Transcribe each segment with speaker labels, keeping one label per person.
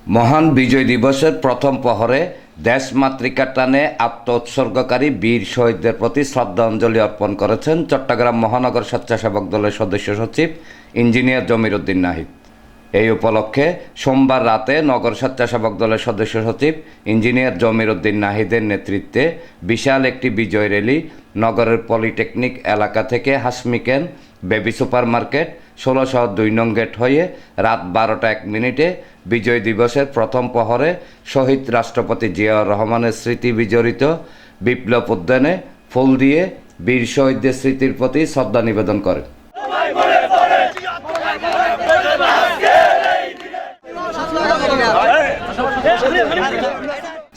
Speaker 1: মহান বিজয় দিবসের প্রথম প্রহরে দেশমাতৃকার টানে আত্মোৎসর্গকারী বীর শহীদদের প্রতি শ্রদ্ধাঞ্জলি অর্পণ করেছেন চট্টগ্রাম মহানগর স্বেচ্ছাসেবক দলের সদস্য সচিব ইঞ্জিনিয়ার জমির উদ্দিন নাহিদ। এই উপলক্ষে সোমবার রাতে নগর স্বেচ্ছাসেবক দলের সদস্য সচিব ইঞ্জিনিয়ার জমির উদ্দিন নাহিদের নেতৃত্বে বিশাল একটি বিজয় র্যালি নগরের পলিটেকনিক এলাকা থেকে হাসমিকেন বেবি সুপার মার্কেট 1602 নং গেট হয়ে রাত 12টা 1 মিনিটে বিজয় দিবসের প্রথম প্রহরে শহীদ রাষ্ট্রপতি জিয়াউর রহমানের স্মৃতি বিজড়িত বিপ্লব উদ্যানে ফুল দিয়ে বীর শহীদদের স্মৃতির প্রতি শ্রদ্ধা নিবেদন করে।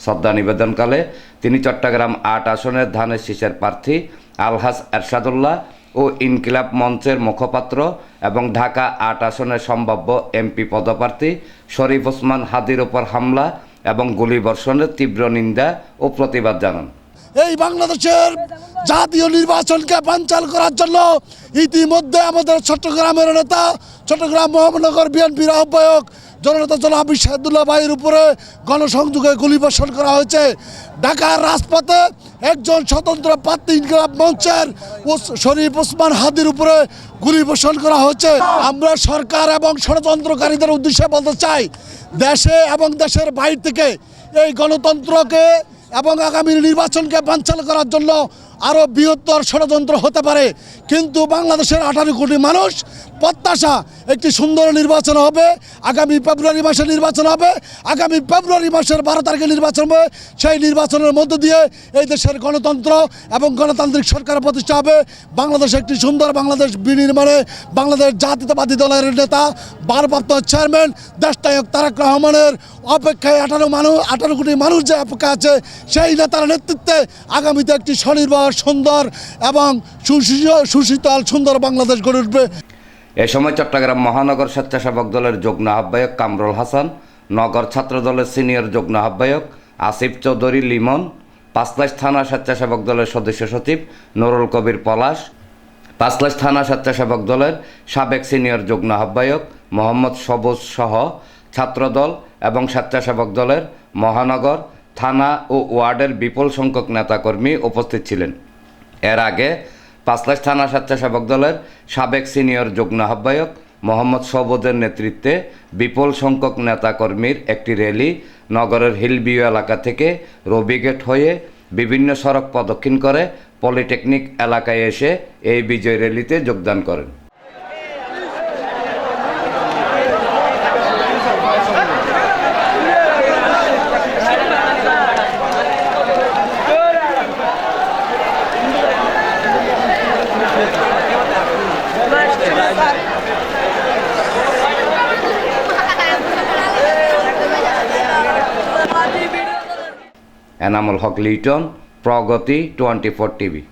Speaker 1: শ্রদ্ধা নিবেদনকালে তিনি চট্টগ্রাম 8 আসনের ধানের শীষের প্রার্থী আলহাজ এরশাদুল্লাহ ও ইনকিলাব মঞ্চের মুখপাত্র এবং ঢাকা 8 আসনের সম্ভাব্য এমপি পদপ্রার্থী শরীফ ওসমান হাদির ওপর হামলা এবং গুলিবর্ষণের তীব্র নিন্দা ও প্রতিবাদ জানান।
Speaker 2: এই বাংলাদেশের জাতীয় নির্বাচনকে বানচাল করার জন্য ইতিমধ্যে আমাদের চট্টগ্রামের নেতা, চট্টগ্রাম মহানগর বিএনপির আহ্বায়ক জননেতা জনাব শাহিদুল্লাহ ভাইয়ের উপরে গণসংযোগে গুলিবর্ষণ করা হয়েছে। ঢাকার রাজপথে একজন স্বতন্ত্র প্রার্থী ইনকিলাব মঞ্চের শরীফ ওসমান হাদির উপরে গুলিবর্ষণ করা হয়েছে। আমরা সরকার এবং ষড়যন্ত্রকারীদের উদ্দেশ্যে বলতে চাই, দেশে এবং দেশের বাইরে থেকে এই গণতন্ত্রকে এবং আগামী নির্বাচনকে বানচাল করার জন্য আরও বৃহত্তর ষড়যন্ত্র হতে পারে, কিন্তু বাংলাদেশের 18 কোটি মানুষ প্রত্যাশা একটি সুন্দর নির্বাচন হবে। আগামী ফেব্রুয়ারি মাসে নির্বাচন হবে, আগামী ফেব্রুয়ারি মাসের 12 তারিখে নির্বাচন হবে। সেই নির্বাচনের মধ্য দিয়ে এই দেশের গণতন্ত্র এবং গণতান্ত্রিক সরকার প্রতিষ্ঠা হবে। বাংলাদেশ একটি সুন্দর বাংলাদেশ বিনির্মাণে বাংলাদেশ জাতীয়তাবাদী দলের নেতা, ভারপ্রাপ্ত চেয়ারম্যান দেশনায়ক তারেক রহমানের অপেক্ষায় 18 কোটি মানুষ যে অপেক্ষা আছে, সেই নেতার নেতৃত্বে আগামীতে একটি স্বনির্ভর, সুন্দর এবং সুশীতল সুন্দর বাংলাদেশ গড়ে উঠবে।
Speaker 1: এ সময় চট্টগ্রাম মহানগর স্বেচ্ছাসেবক দলের যুগ্ম আহ্বায়ক কামরুল হাসান, নগর ছাত্র দলের সিনিয়র যুগ্ম আহ্বায়ক আসিফ চৌধুরী লিমন, পাঁচলাইশ থানা স্বেচ্ছাসেবক দলের সদস্য সচিব নুরুল কবির পলাশ, পাঁচলাইশ থানা স্বেচ্ছাসেবক দলের সাবেক সিনিয়র যুগ্ম আহ্বায়ক মোহাম্মদ সবুজ সহ ছাত্রদল এবং স্বেচ্ছাসেবক দলের মহানগর, থানা ও ওয়ার্ডের বিপুল সংখ্যক নেতাকর্মী উপস্থিত ছিলেন। এর আগে পাঁচলাইশ থানা স্বেচ্ছাসেবক দলের সাবেক সিনিয়র যুগ্ম আহ্বায়ক মোহাম্মদ সবুজের নেতৃত্বে বিপুল সংখ্যক নেতাকর্মীর একটি র্যালি নগরের হিলভিউ এলাকা থেকে রবিগেট হয়ে বিভিন্ন সড়ক প্রদক্ষিণ করে পলিটেকনিক এলাকায় এসে এই বিজয় র্যালিতে যোগদান করেন। এনামুল হক লিটন, প্রগতি 24 টিভি।